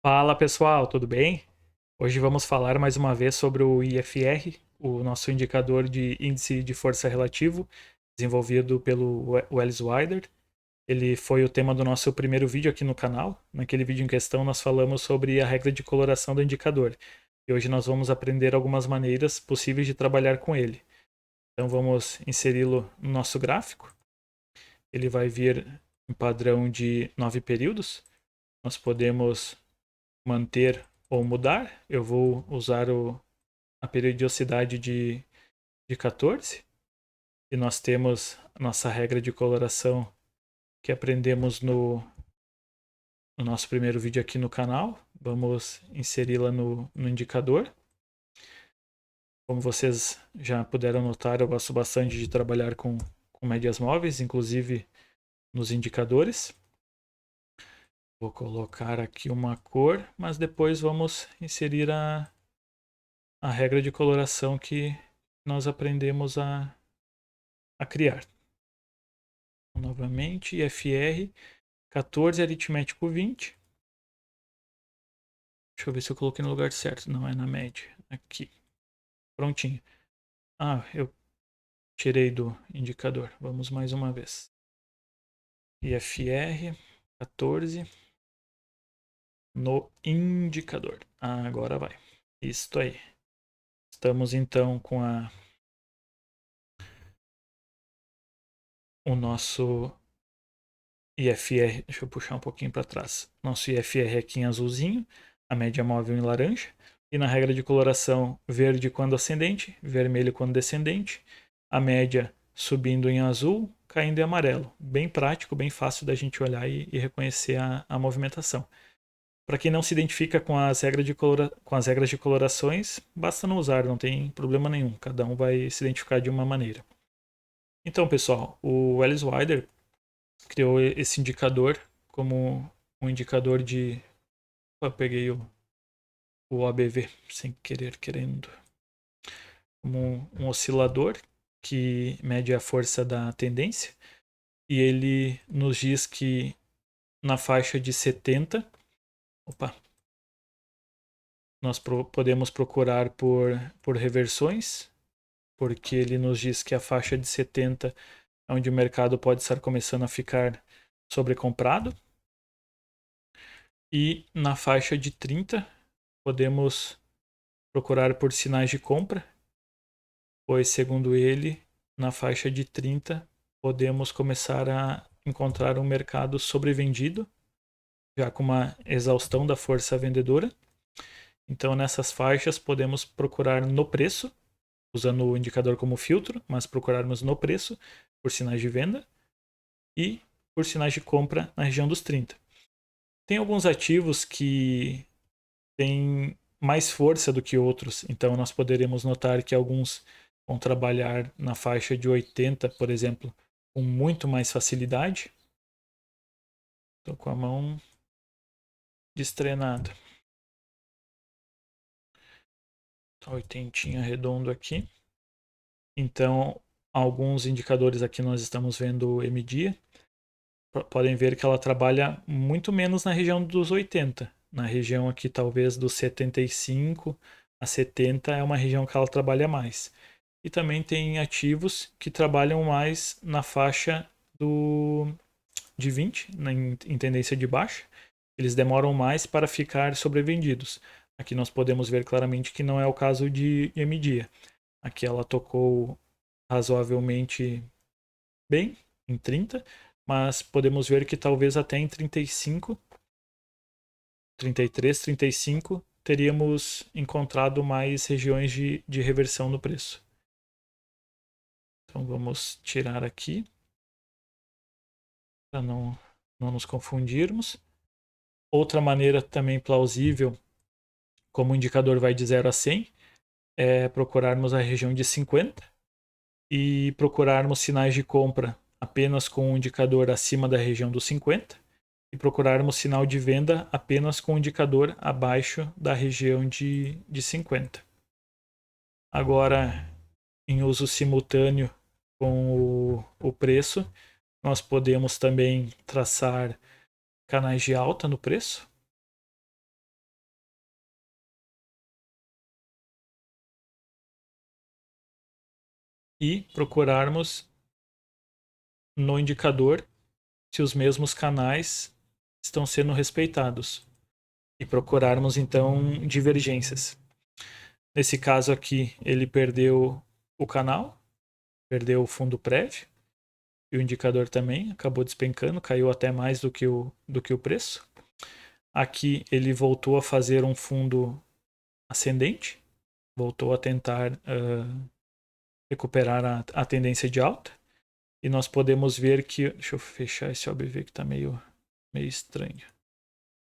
Fala pessoal, tudo bem? Hoje vamos falar mais uma vez sobre o IFR, o nosso indicador de índice de força relativo, desenvolvido pelo Welles Wilder. Ele foi o tema do nosso primeiro vídeo aqui no canal. Naquele vídeo em questão nós falamos sobre a regra de coloração do indicador. E hoje nós vamos aprender algumas maneiras possíveis de trabalhar com ele. Então vamos inseri-lo no nosso gráfico. Ele vai vir em padrão de 9 períodos. Nós podemos manter ou mudar. Eu vou usar a periodicidade de 14. E nós temos a nossa regra de coloração que aprendemos no nosso primeiro vídeo aqui no canal. Vamos inseri-la no indicador. Como vocês já puderam notar, eu gosto bastante de trabalhar com médias móveis, inclusive nos indicadores. Vou colocar aqui uma cor, mas depois vamos inserir a regra de coloração que nós aprendemos a criar. Novamente, IFR 14 aritmético 20. Deixa eu ver se eu coloquei no lugar certo. Não é na média. Aqui. Prontinho. Ah, eu tirei do indicador. Vamos mais uma vez. IFR 14 no indicador. Ah, agora vai. Isto aí. Estamos então com o nosso IFR. Deixa eu puxar um pouquinho para trás. Nosso IFR aqui em azulzinho, a média móvel em laranja. E na regra de coloração, verde quando ascendente, vermelho quando descendente. A média subindo em azul, caindo em amarelo. Bem prático, bem fácil da gente olhar e reconhecer a movimentação. Para quem não se identifica com as regras de colorações, basta não usar, não tem problema nenhum. Cada um vai se identificar de uma maneira. Então, pessoal, o Alice Wilder criou esse indicador como um indicador de. Eu peguei o ABV sem querer, querendo. Como um oscilador que mede a força da tendência. E ele nos diz que na faixa de 70. Opa! Nós podemos procurar por reversões, porque ele nos diz que a faixa de 70 é onde o mercado pode estar começando a ficar sobrecomprado. E na faixa de 30 podemos procurar por sinais de compra, pois, segundo ele, na faixa de 30 podemos começar a encontrar um mercado sobrevendido, já com uma exaustão da força vendedora. Então, nessas faixas, podemos procurar no preço, usando o indicador como filtro, mas procurarmos no preço por sinais de venda e por sinais de compra na região dos 30. Tem alguns ativos que têm mais força do que outros, então nós poderemos notar que alguns vão trabalhar na faixa de 80, por exemplo, com muito mais facilidade. Estou com a mão destrenada. Tá 80 redondo aqui. Então, alguns indicadores aqui nós estamos vendo o MDIA. Podem ver que ela trabalha muito menos na região dos 80. Na região aqui, talvez dos 75 a 70 é uma região que ela trabalha mais. E também tem ativos que trabalham mais na faixa de 20, em tendência de baixa. Eles demoram mais para ficar sobrevendidos. Aqui nós podemos ver claramente que não é o caso de MDIA. Aqui ela tocou razoavelmente bem, em 30, mas podemos ver que talvez até em 35, 33, 35, teríamos encontrado mais regiões de reversão no preço. Então vamos tirar aqui, para não nos confundirmos. Outra maneira também plausível, como o indicador vai de 0 a 100, é procurarmos a região de 50 e procurarmos sinais de compra apenas com o indicador acima da região dos 50 e procurarmos sinal de venda apenas com o indicador abaixo da região de 50. Agora, em uso simultâneo com o preço, nós podemos também traçar canais de alta no preço. e procurarmos no indicador se os mesmos canais estão sendo respeitados e procurarmos então divergências. Nesse caso aqui, ele perdeu o canal, perdeu o fundo prévio e o indicador também acabou despencando, caiu até mais do que o preço. Aqui ele voltou a fazer um fundo ascendente, voltou a tentar recuperar a tendência de alta. E nós podemos ver que... Deixa eu fechar esse OBV que está meio estranho.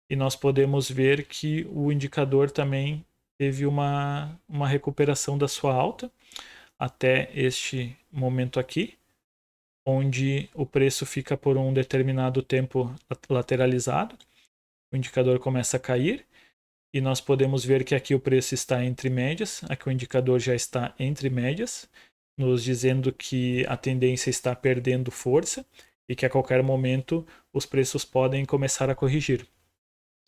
E nós podemos ver que o indicador também teve uma recuperação da sua alta até este momento aqui, onde o preço fica por um determinado tempo lateralizado, o indicador começa a cair e nós podemos ver que aqui o preço está entre médias, aqui o indicador já está entre médias, nos dizendo que a tendência está perdendo força e que a qualquer momento os preços podem começar a corrigir.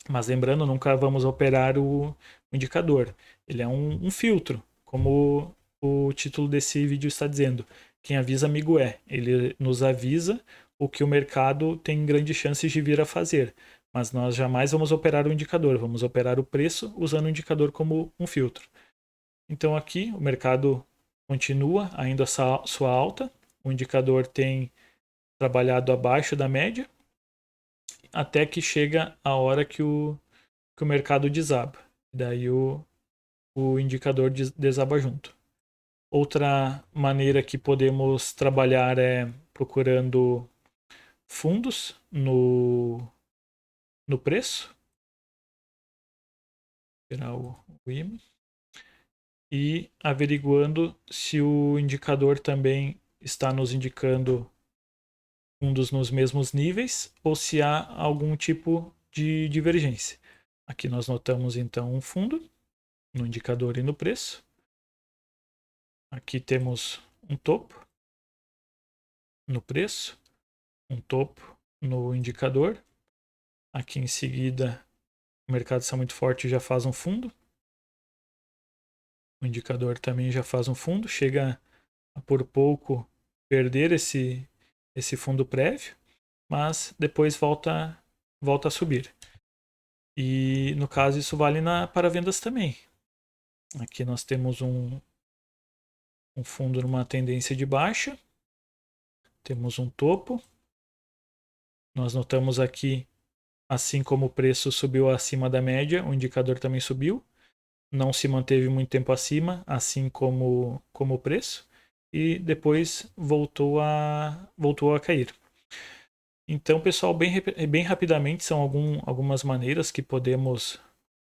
Mas lembrando, nunca vamos operar o indicador. Ele é um filtro, como o título desse vídeo está dizendo. Quem avisa, amigo é. Ele nos avisa o que o mercado tem grandes chances de vir a fazer. Mas nós jamais vamos operar o indicador, vamos operar o preço usando o indicador como um filtro. Então aqui o mercado continua ainda a sua alta, o indicador tem trabalhado abaixo da média, até que chega a hora que o mercado desaba. Daí o indicador desaba junto. Outra maneira que podemos trabalhar é procurando fundos no preço. Vou tirar o IME. E averiguando se o indicador também está nos indicando fundos nos mesmos níveis ou se há algum tipo de divergência. Aqui nós notamos então um fundo no indicador e no preço. Aqui temos um topo no preço, um topo no indicador. Aqui em seguida, o mercado está muito forte e já faz um fundo. O indicador também já faz um fundo, chega a por pouco perder esse fundo prévio, mas depois volta a subir. E no caso isso vale para vendas também. Aqui nós temos um fundo numa tendência de baixa, temos um topo. Nós notamos aqui, assim como o preço subiu acima da média, o indicador também subiu. Não se manteve muito tempo acima, assim como o preço, e depois voltou a cair. Então, pessoal, bem rapidamente, são algumas maneiras que podemos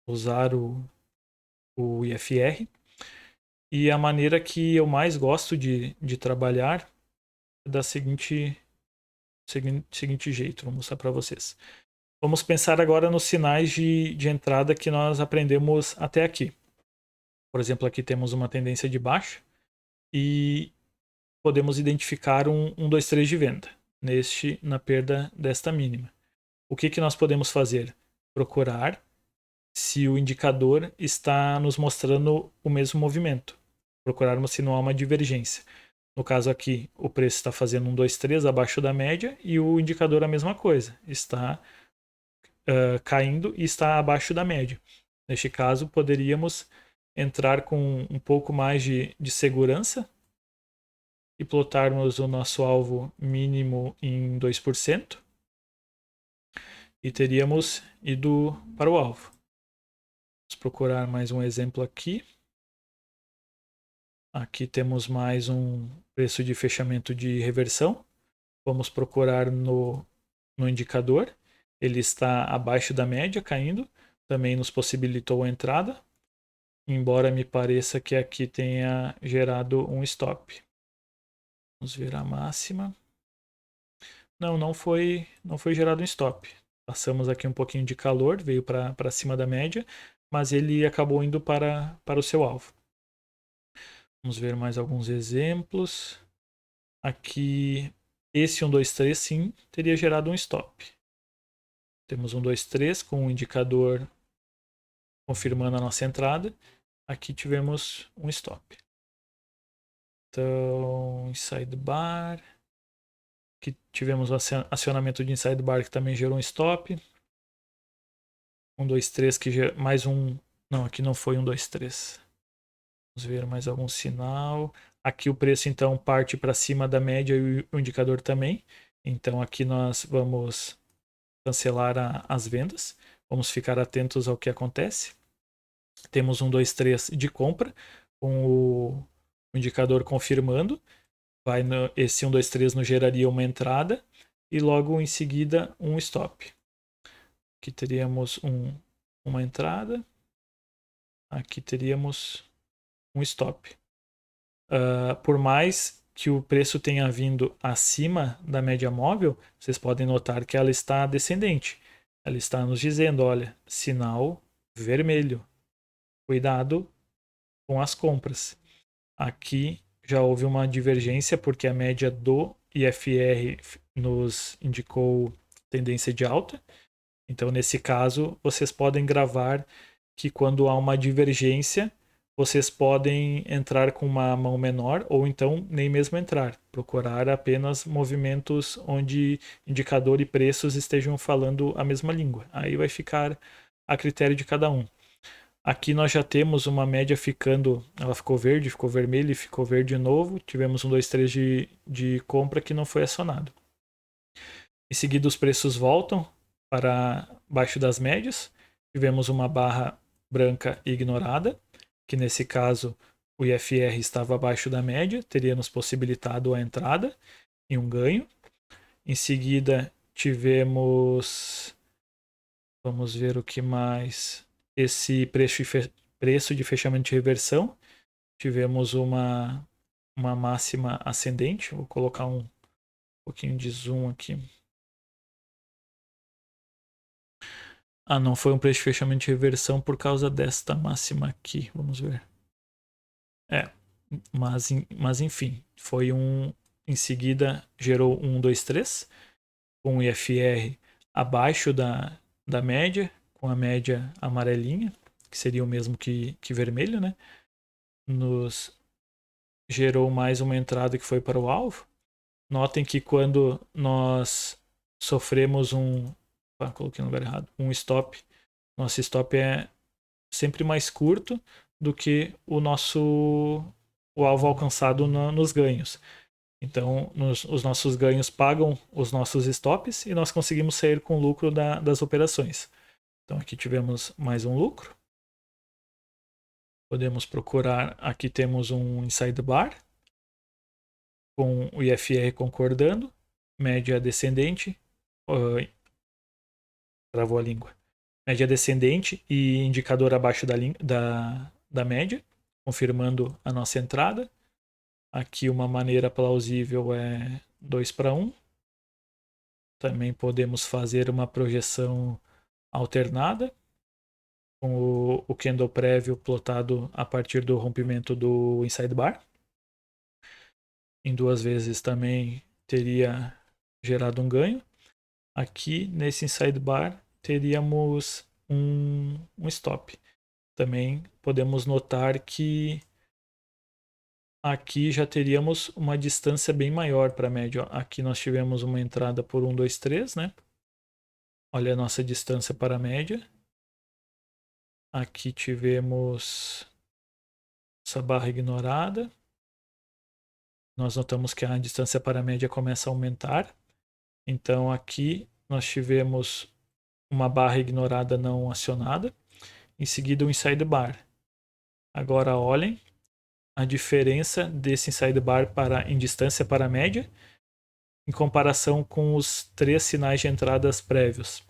usar o IFR. E a maneira que eu mais gosto de trabalhar é da seguinte jeito, vou mostrar para vocês. Vamos pensar agora nos sinais de entrada que nós aprendemos até aqui. Por exemplo, aqui temos uma tendência de baixa e podemos identificar um 2, 3 de venda na perda desta mínima. O que nós podemos fazer? Procurar se o indicador está nos mostrando o mesmo movimento. Procurarmos se não há uma divergência. No caso aqui, o preço está fazendo um 2, 3 abaixo da média e o indicador a mesma coisa. Está caindo e está abaixo da média. Neste caso, poderíamos entrar com um pouco mais de segurança e plotarmos o nosso alvo mínimo em 2% e teríamos ido para o alvo. Vamos procurar mais um exemplo aqui. Aqui temos mais um preço de fechamento de reversão. Vamos procurar no indicador. Ele está abaixo da média, caindo. Também nos possibilitou a entrada. Embora me pareça que aqui tenha gerado um stop. Vamos ver a máxima. Não foi gerado um stop. Passamos aqui um pouquinho de calor, veio para cima da média, mas ele acabou indo para o seu alvo. Vamos ver mais alguns exemplos. Aqui, esse 1, 2, 3 sim teria gerado um stop. Temos 1, 2, 3 com o indicador confirmando a nossa entrada. Aqui tivemos um stop. Então, inside bar. Aqui tivemos o acionamento de inside bar que também gerou um stop. 1, 2, 3 que gera mais um. Não, aqui não foi 1, 2, 3. Vamos ver mais algum sinal. Aqui o preço então parte para cima da média e o indicador também. Então aqui nós vamos cancelar as vendas. Vamos ficar atentos ao que acontece. Temos 1, 2, 3 de compra, com o indicador confirmando. Esse 1, 2, 3 nos geraria uma entrada e logo em seguida um stop. Aqui teríamos uma entrada. Aqui teríamos um stop. Por mais que o preço tenha vindo acima da média móvel, vocês podem notar que ela está descendente. Ela está nos dizendo, olha, sinal vermelho. Cuidado com as compras. Aqui já houve uma divergência porque a média do IFR nos indicou tendência de alta. Então, nesse caso, vocês podem gravar que quando há uma divergência, vocês podem entrar com uma mão menor ou então nem mesmo entrar. Procurar apenas movimentos onde indicador e preços estejam falando a mesma língua. Aí vai ficar a critério de cada um. Aqui nós já temos uma média ficando, ela ficou verde, ficou vermelha e ficou verde de novo. Tivemos 1, 2, 3 de compra que não foi acionado. Em seguida os preços voltam para baixo das médias. Tivemos uma barra branca ignorada, que nesse caso o IFR estava abaixo da média, teria nos possibilitado a entrada e um ganho. Em seguida tivemos, vamos ver o que mais, esse preço de fechamento de reversão. Tivemos uma máxima ascendente. Vou colocar um pouquinho de zoom aqui. Não foi um preço de fechamento de reversão por causa desta máxima aqui. Vamos ver. Mas enfim, foi um. Em seguida, gerou 1, 2, 3, com o IFR abaixo da média, com a média amarelinha, que seria o mesmo que vermelho, né? Nos gerou mais uma entrada que foi para o alvo. Notem que quando nós sofremos coloquei no lugar errado, um stop, nosso stop é sempre mais curto do que o alvo alcançado nos ganhos. Então, os nossos ganhos pagam os nossos stops e nós conseguimos sair com lucro das operações. Então, aqui tivemos mais um lucro. Podemos procurar, aqui temos um inside bar, com o IFR concordando, média descendente, travou a língua, média descendente e indicador abaixo da média, confirmando a nossa entrada. Aqui uma maneira plausível é 2 para 1. Também podemos fazer uma projeção alternada, com o candle prévio plotado a partir do rompimento do inside bar. Em 2 vezes também teria gerado um ganho. Aqui nesse inside bar teríamos um stop. Também podemos notar que aqui já teríamos uma distância bem maior para a média. Aqui nós tivemos uma entrada por 1, 2, 3, né? Olha a nossa distância para a média. Aqui tivemos essa barra ignorada. Nós notamos que a distância para a média começa a aumentar. Então aqui nós tivemos uma barra ignorada não acionada. Em seguida um inside bar. Agora olhem a diferença desse inside bar em distância para a média em comparação com os 3 sinais de entradas prévios.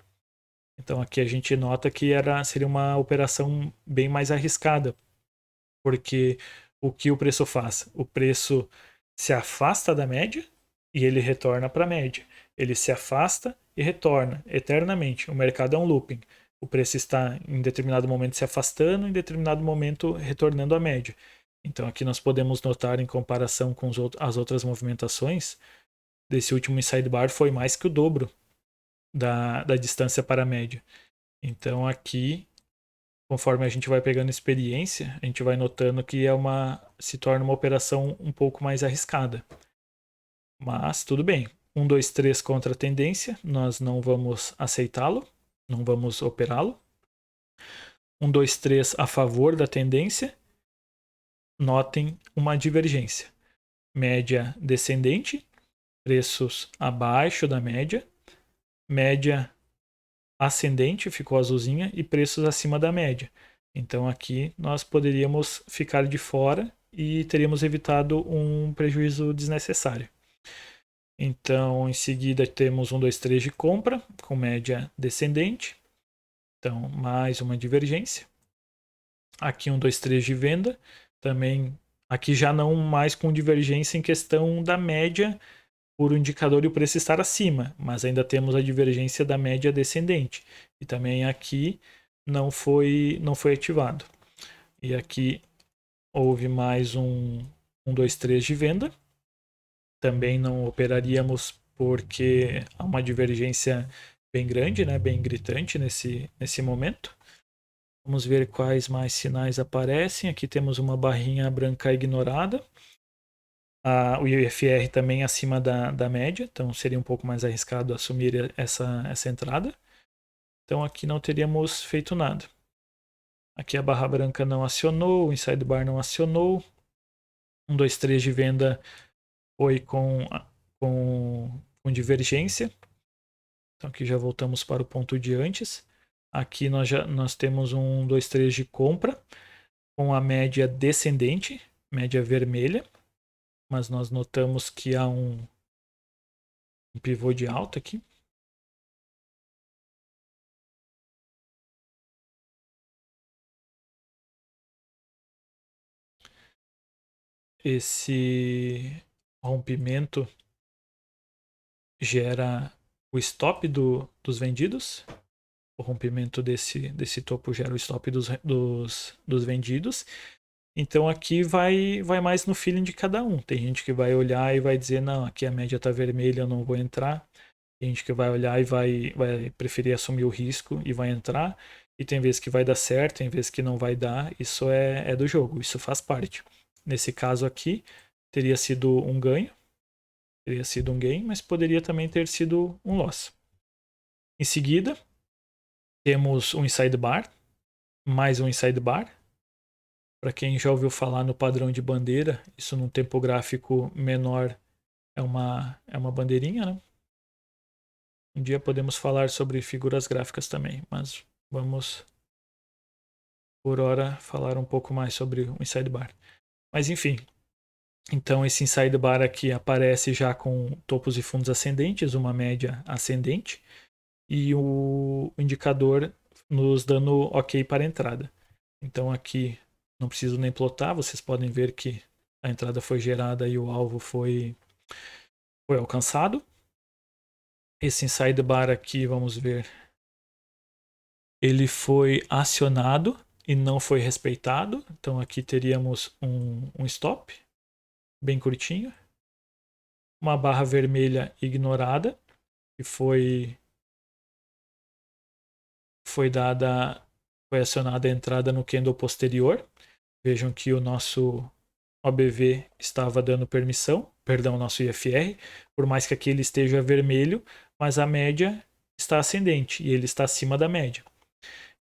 Então aqui a gente nota que seria uma operação bem mais arriscada, porque o que o preço faz? O preço se afasta da média e ele retorna para a média. Ele se afasta e retorna eternamente. O mercado é um looping. O preço está em determinado momento se afastando, em determinado momento retornando à média. Então aqui nós podemos notar, em comparação com as outras movimentações, desse último inside bar foi mais que o dobro da distância para a média. Então aqui conforme a gente vai pegando experiência, a gente vai notando que se torna uma operação um pouco mais arriscada. Mas tudo bem. 1, 2, 3 contra a tendência, nós não vamos aceitá-lo, não vamos operá-lo. 1, 2, 3 a favor da tendência, notem uma divergência. Média descendente, preços abaixo da média. Média ascendente, ficou azulzinha, e preços acima da média. Então aqui nós poderíamos ficar de fora e teríamos evitado um prejuízo desnecessário. Então, em seguida, temos 1, 2, 3 de compra, com média descendente. Então, mais uma divergência. Aqui 1, 2, 3 de venda. Também, aqui já não mais com divergência em questão da média por o indicador e o preço estar acima, mas ainda temos a divergência da média descendente. E também aqui não foi ativado. E aqui houve mais um 1, 2, 3 de venda. Também não operaríamos porque há uma divergência bem grande, né, bem gritante nesse momento. Vamos ver quais mais sinais aparecem. Aqui temos uma barrinha branca ignorada. O IFR também acima da média, então seria um pouco mais arriscado assumir essa entrada. Então aqui não teríamos feito nada. Aqui a barra branca não acionou, o inside bar não acionou. 1, 2, 3 de venda foi com divergência. Então aqui já voltamos para o ponto de antes. Aqui nós temos 1, 2, 3 de compra com a média descendente, média vermelha. Mas nós notamos que há um pivô de alta aqui. Esse rompimento gera o stop dos vendidos. O rompimento desse topo gera o stop dos vendidos. Então aqui vai mais no feeling de cada um. Tem gente que vai olhar e vai dizer, não, aqui a média está vermelha, eu não vou entrar. Tem gente que vai olhar e vai preferir assumir o risco e vai entrar. E tem vezes que vai dar certo, tem vezes que não vai dar. Isso é do jogo, isso faz parte. Nesse caso aqui, teria sido um ganho. Teria sido um gain, mas poderia também ter sido um loss. Em seguida, temos um inside bar. Mais um inside bar. Para quem já ouviu falar no padrão de bandeira, isso num tempo gráfico menor é uma bandeirinha, né? Um dia podemos falar sobre figuras gráficas também, mas vamos por hora falar um pouco mais sobre o inside bar. Mas enfim, então esse inside bar aqui aparece já com topos e fundos ascendentes, uma média ascendente e o indicador nos dando ok para a entrada. Então aqui não preciso nem plotar, vocês podem ver que a entrada foi gerada e o alvo foi alcançado. Esse inside bar aqui, vamos ver, ele foi acionado e não foi respeitado. Então aqui teríamos um stop bem curtinho, uma barra vermelha ignorada que foi acionada a entrada no candle posterior. Vejam que o nosso OBV estava dando permissão, perdão, nosso IFR, por mais que aqui ele esteja vermelho, mas a média está ascendente e ele está acima da média.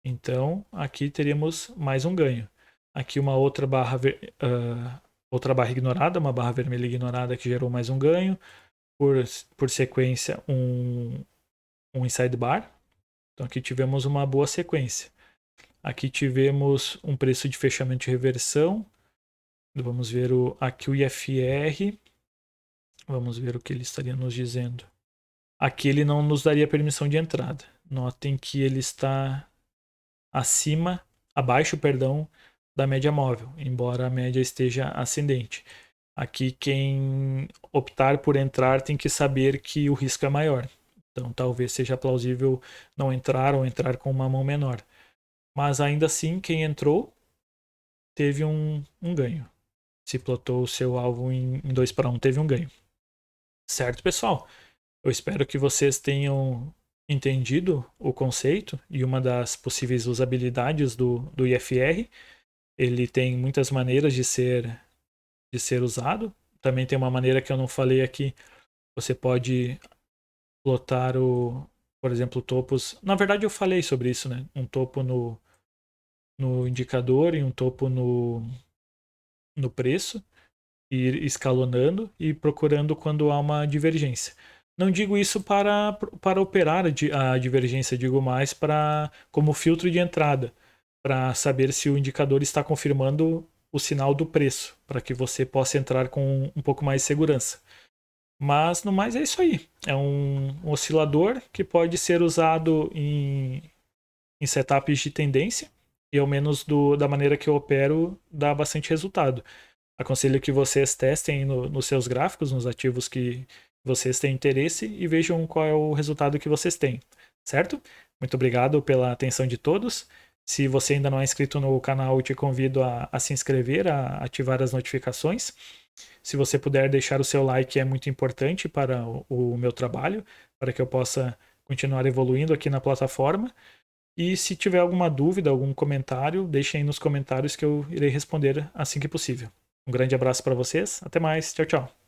Então, aqui teríamos mais um ganho. Aqui uma outra barra ignorada, uma barra vermelha ignorada que gerou mais um ganho. Por sequência, um inside bar. Então, aqui tivemos uma boa sequência. Aqui tivemos um preço de fechamento de reversão. Vamos ver aqui o IFR. Vamos ver o que ele estaria nos dizendo. Aqui ele não nos daria permissão de entrada. Notem que ele está abaixo, da média móvel, embora a média esteja ascendente. Aqui quem optar por entrar tem que saber que o risco é maior. Então talvez seja plausível não entrar ou entrar com uma mão menor. Mas ainda assim, quem entrou teve um ganho. Se plotou o seu alvo em 2 para 1, teve um ganho. Certo, pessoal? Eu espero que vocês tenham entendido o conceito e uma das possíveis usabilidades do IFR. Ele tem muitas maneiras de ser usado. Também tem uma maneira que eu não falei aqui. Você pode plotar por exemplo, topos. Na verdade, eu falei sobre isso, né? Um topo no indicador e um topo no preço, ir escalonando e procurando quando há uma divergência. Não digo isso para operar a divergência, digo mais para como filtro de entrada, para saber se o indicador está confirmando o sinal do preço, para que você possa entrar com um pouco mais de segurança. Mas no mais é isso aí. É um oscilador que pode ser usado em setups de tendência e ao menos da maneira que eu opero dá bastante resultado. Aconselho que vocês testem nos seus gráficos, nos ativos que vocês têm interesse e vejam qual é o resultado que vocês têm, certo? Muito obrigado pela atenção de todos. Se você ainda não é inscrito no canal, eu te convido a se inscrever, a ativar as notificações. Se você puder deixar o seu like, é muito importante para o meu trabalho, para que eu possa continuar evoluindo aqui na plataforma. E se tiver alguma dúvida, algum comentário, deixem aí nos comentários que eu irei responder assim que possível. Um grande abraço para vocês, até mais, tchau, tchau.